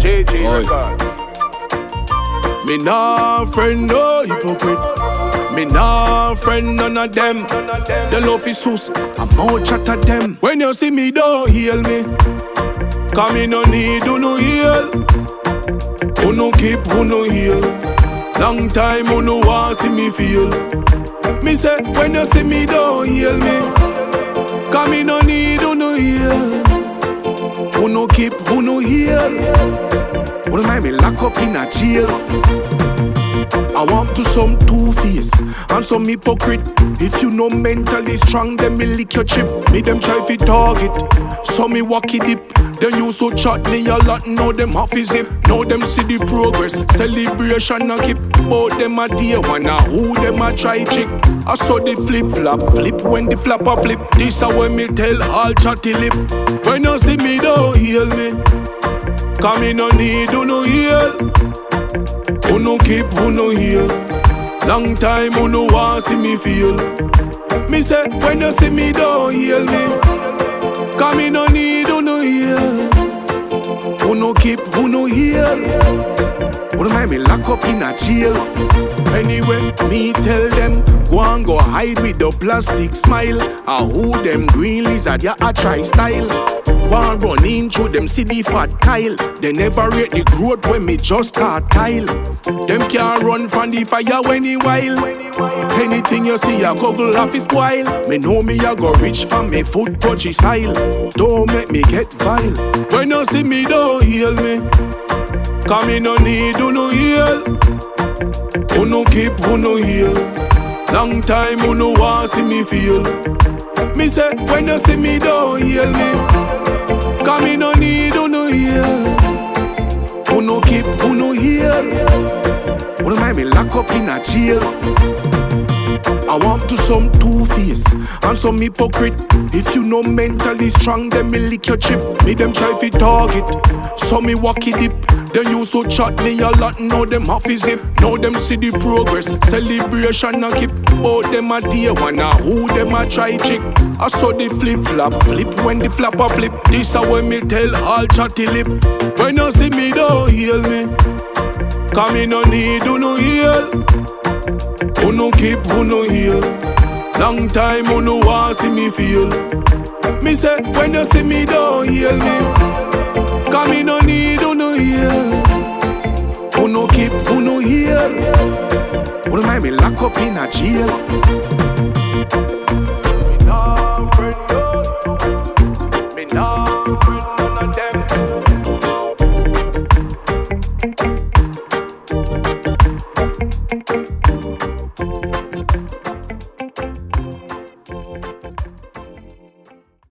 JJ Records. Me nah friend no hypocrite. Me nah friend none of them. The love is sus, I'm out chat at them. When you see me don't heal me. Cause me no need who no heal. Who no keep, who no heal. Long time who no want see me feel. Me say when you see me don't heal me. Cause me no need who no heal. Who no keep, who no heal. Who no mind me lock up in a jail. I want to some two-face and some hypocrite. If you know mentally strong, then me lick your chip. Me them try fi target, so me walk it dip. Then you so chat me a lot, now them half is zip. Now them see the progress, celebration and keep. Bout them a day one, now who them a try trick. I saw the flip-flop, flip when the flapper flip. This a when me tell all chatty lip. When you see me don't heal me. Cause me no need who no heal. Who no keep, who no heal. Long time who no want see me feel. Me say when you see me don't heal me. Cause me no need who no heal. Who no keep, who no heal. Who no mind me lock up in a jail. Anyway, me tell them go and go hide with the plastic smile. Who them green lizard, yeah I try style. One run in through them see the fat Kyle. They never rate the growth when me just start tile. Them can't run from the fire any while. Anything you see a Google off is spoil. Me know me a go rich from me foot touchy style. Don't make me get vile. When you see me don't heal me. Cause me no need who no heal. Who no keep, who no heal. Long time who no want see me feel. Me say when you see me don't heal me. Cause me no need who no heal. Who no keep, who no heal. Who no mind me lock up in a jail. I want to some two-face and some hypocrite. If you know mentally strong, then me lick your chip. Me them try fi target, so me walk it dip. Then you so chat me a lot, now them half is zip. Now them see the progress, celebration and keep. Bout them a day one, now who them a try trick. I saw the flip-flop, flip when the flapper flip. This a when me tell all chatty lip. When you see me don't heal me. Cause me no need who no heal. Who no keep, who no heal. Long time who no want see me feel. Me say when you see me don't heal me. Cause me no need who no heal. Who no keep, who no heal. Who no mind me lock up in a jail.